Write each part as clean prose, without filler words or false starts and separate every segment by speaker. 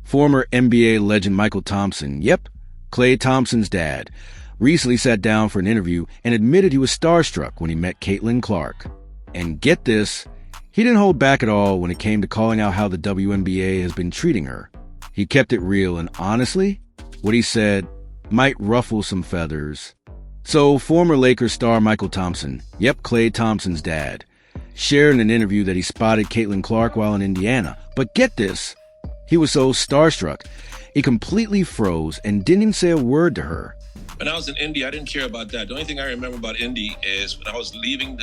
Speaker 1: Former NBA legend Michael Thompson, yep, Klay Thompson's dad, recently sat down for an interview and admitted he was starstruck when he met Caitlin Clark. And get this, he didn't hold back at all when it came to calling out how the WNBA has been treating her. He kept it real, and honestly, what he said might ruffle some feathers. So, former Lakers star Michael Thompson, yep, Klay Thompson's dad, shared in an interview that he spotted Caitlin Clark while in Indiana. But get this, he was so starstruck, he completely froze and didn't even say a word to her.
Speaker 2: When I was in Indy, I didn't care about that. The only thing I remember about Indy is when I was leaving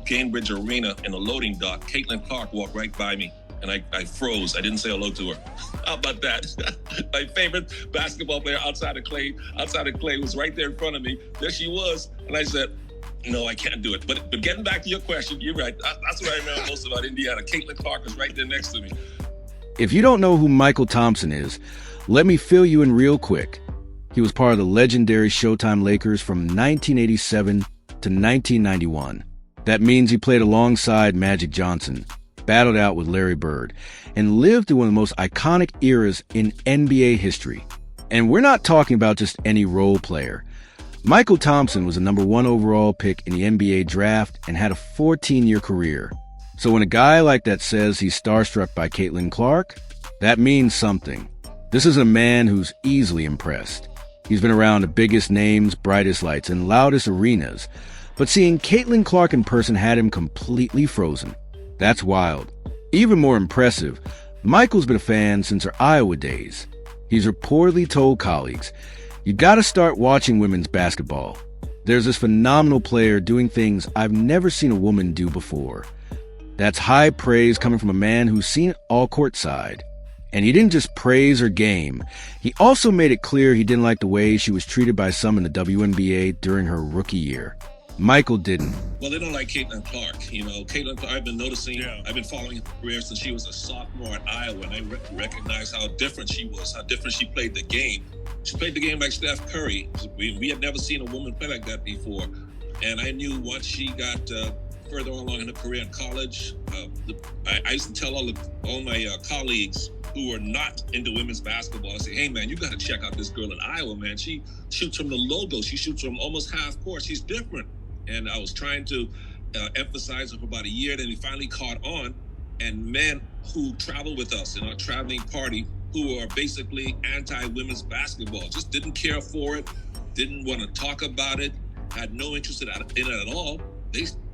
Speaker 2: Cambridge Arena in the loading dock, Caitlin Clark walked right by me, and I froze. I didn't say hello to her. How about that? My favorite basketball player outside of Klay was right there in front of me. There she was, and I said, no, I can't do it. But getting back to your question, you're right. That's what I remember most about Indiana. Caitlin Clark was right there next to me.
Speaker 1: If you don't know who Michael Thompson is, let me fill you in real quick. He was part of the legendary Showtime Lakers from 1987 to 1991. That means he played alongside Magic Johnson, battled out with Larry Bird, and lived through one of the most iconic eras in NBA history. And we're not talking about just any role player. Michael Thompson was the #1 overall pick in the NBA draft and had a 14-year career. So when a guy like that says he's starstruck by Caitlin Clark, that means something. This is a man who's easily impressed. He's been around the biggest names, brightest lights, and loudest arenas, but seeing Caitlin Clark in person had him completely frozen. That's wild. Even more impressive, Michael's been a fan since her Iowa days. He's reportedly told colleagues, "You gotta start watching women's basketball. There's this phenomenal player doing things I've never seen a woman do before." That's high praise coming from a man who's seen it all courtside. And he didn't just praise her game. He also made it clear he didn't like the way she was treated by some in the WNBA during her rookie year. Michael didn't.
Speaker 2: Well, they don't like Caitlin Clark. Caitlin Clark, I've been noticing, I've been following her career since she was a sophomore at Iowa, and I recognized how different she was, how different she played the game. She played the game like Steph Curry. We had never seen a woman play like that before. And I knew once she got further along in her career in college, I used to tell all my colleagues who are not into women's basketball, I say, hey man, you got to check out this girl in Iowa, man. She shoots from the logo. She shoots from almost half court. She's different. And I was trying to emphasize her for about a year. Then we finally caught on. And men who travel with us in our traveling party, who are basically anti-women's basketball, just didn't care for it, didn't want to talk about it, had no interest in it at all.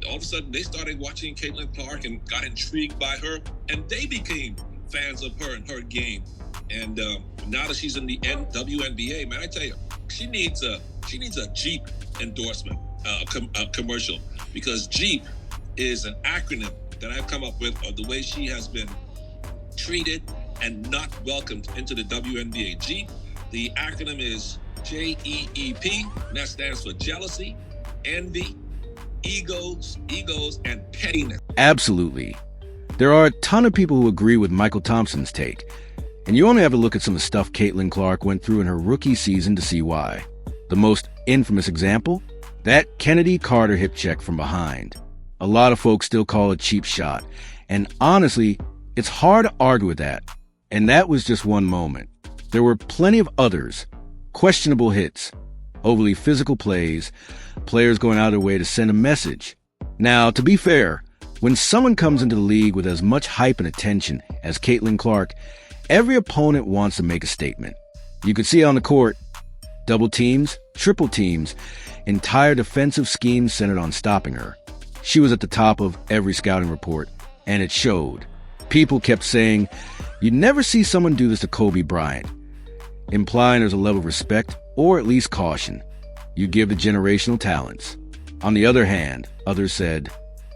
Speaker 2: All of a sudden, they started watching Caitlin Clark and got intrigued by her, and they became fans of her and her game. And now that she's in the WNBA, man, I tell you, she needs a Jeep endorsement, commercial, because Jeep is an acronym that I've come up with of the way she has been treated and not welcomed into the WNBA. Jeep, the acronym is JEEP, and that stands for jealousy, envy, egos, and pettiness.
Speaker 1: Absolutely. There are a ton of people who agree with Michael Thompson's take, and you only have to look at some of the stuff Caitlin Clark went through in her rookie season to see why. The most infamous example? That Kennedy Carter hip check from behind. A lot of folks still call it a cheap shot, and honestly, it's hard to argue with that. And that was just one moment. There were plenty of others. Questionable hits, overly physical plays, players going out of their way to send a message. Now, to be fair, when someone comes into the league with as much hype and attention as Caitlin Clark, every opponent wants to make a statement. You could see on the court, double teams, triple teams, entire defensive schemes centered on stopping her. She was at the top of every scouting report, and it showed. People kept saying, "You never see someone do this to Kobe Bryant," implying there's a level of respect or at least caution you give the generational talents. On the other hand, others said,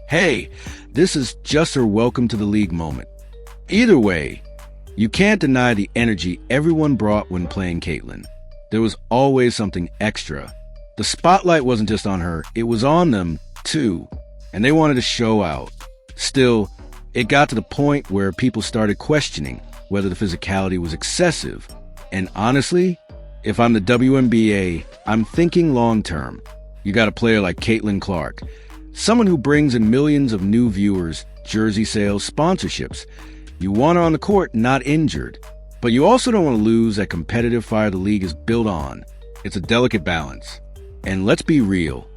Speaker 1: "Hey, this is just her welcome to the league moment." Either way, you can't deny the energy everyone brought when playing Caitlin. There was always something extra. The spotlight wasn't just on her, it was on them too, and they wanted to show out. Still, it got to the point where people started questioning whether the physicality was excessive. And honestly, if I'm the WNBA, I'm thinking long term. You got a player like Caitlin Clark, someone who brings in millions of new viewers, jersey sales, sponsorships. You want her on the court, not injured. But you also don't want to lose that competitive fire the league is built on. It's a delicate balance. And let's be real.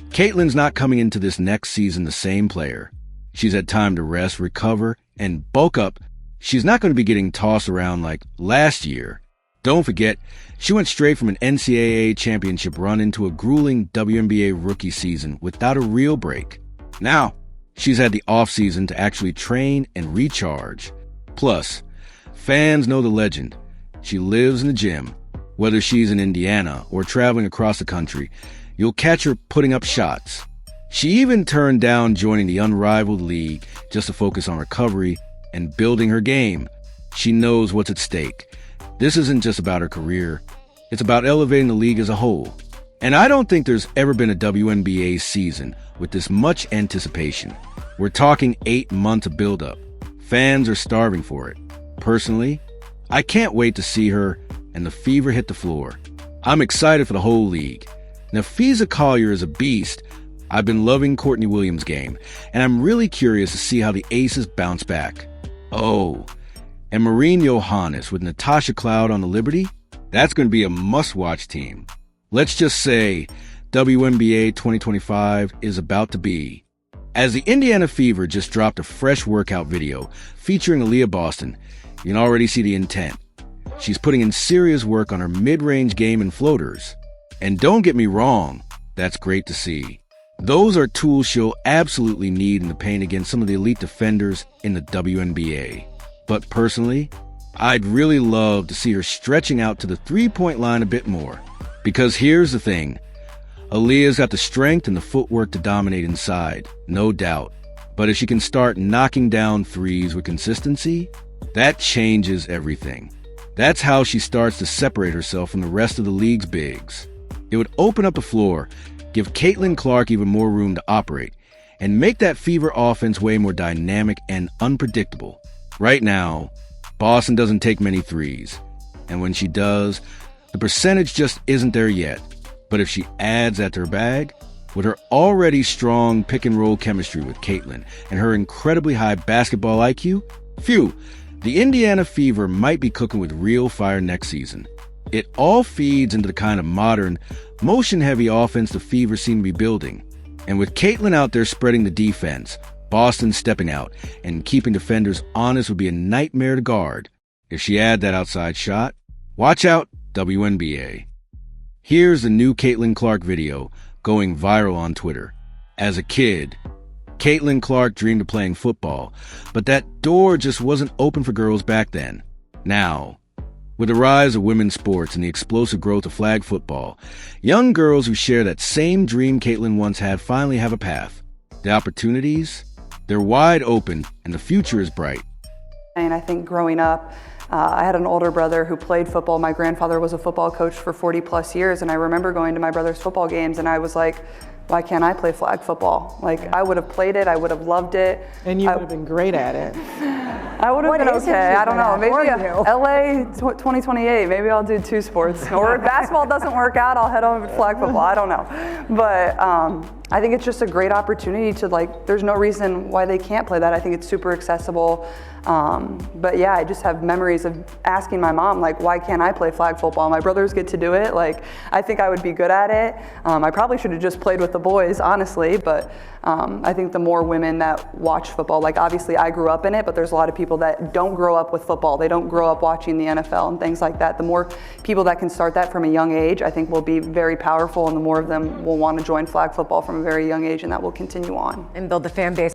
Speaker 1: Caitlyn's not coming into this next season the same player. She's had time to rest, recover, and bulk up. She's not going to be getting tossed around like last year. Don't forget, she went straight from an NCAA championship run into a grueling WNBA rookie season without a real break. Now, she's had the offseason to actually train and recharge. Plus, fans know the legend. She lives in the gym. Whether she's in Indiana or traveling across the country, you'll catch her putting up shots. She even turned down joining the unrivaled league just to focus on recovery and building her game. She knows what's at stake. This isn't just about her career. It's about elevating the league as a whole. And I don't think there's ever been a WNBA season with this much anticipation. We're talking 8 months of build-up. Fans are starving for it. Personally, I can't wait to see her and the fever hit the floor. I'm excited for the whole league. Nafisa Collier is a beast. I've been loving Courtney Williams' game, and I'm really curious to see how the Aces bounce back. Oh, and Maureen Johannes with Natasha Cloud on the Liberty? That's going to be a must-watch team. Let's just say WNBA 2025 is about to be. As the Indiana Fever just dropped a fresh workout video featuring Aaliyah Boston, you can already see the intent. She's putting in serious work on her mid-range game and floaters. And don't get me wrong, that's great to see. Those are tools she'll absolutely need in the paint against some of the elite defenders in the WNBA. But personally, I'd really love to see her stretching out to the three-point line a bit more. Because here's the thing. Aaliyah's got the strength and the footwork to dominate inside, no doubt. But if she can start knocking down threes with consistency, that changes everything. That's how she starts to separate herself from the rest of the league's bigs. It would open up the floor, give Caitlin Clark even more room to operate, and make that Fever offense way more dynamic and unpredictable. Right now, Boston doesn't take many threes, and when she does, the percentage just isn't there yet. But if she adds that to her bag, with her already strong pick-and-roll chemistry with Caitlin and her incredibly high basketball IQ, phew, the Indiana Fever might be cooking with real fire next season. It all feeds into the kind of modern, motion-heavy offense the Fever seem to be building. And with Caitlin out there spreading the defense, Boston stepping out, and keeping defenders honest would be a nightmare to guard. If she add that outside shot, watch out, WNBA. Here's the new Caitlin Clark video going viral on Twitter. As a kid, Caitlin Clark dreamed of playing football, but that door just wasn't open for girls back then. Now, with the rise of women's sports and the explosive growth of flag football, young girls who share that same dream Caitlin once had finally have a path. The opportunities, they're wide open, and the future is bright.
Speaker 3: And I think growing up, I had an older brother who played football. My grandfather was a football coach for 40 plus years, and I remember going to my brother's football games, and I was like, why can't I play flag football? Like, I would have played it, I would have loved it.
Speaker 4: And you would have been great at it.
Speaker 3: I would have been okay, I don't know, maybe LA 2028, maybe I'll do 2 sports. Or if basketball doesn't work out, I'll head over to flag football, I don't know. But I think it's just a great opportunity to, like, there's no reason why they can't play that. I think it's super accessible. But yeah, I just have memories of asking my mom, like, why can't I play flag football? My brothers get to do it. Like, I think I would be good at it. I probably should have just played with the boys, honestly, but I think the more women that watch football, like, obviously I grew up in it, but there's a lot of people that don't grow up with football. They don't grow up watching the NFL and things like that. The more people that can start that from a young age, I think will be very powerful, and the more of them will want to join flag football from a very young age, and that will continue on.
Speaker 5: And build the fan base.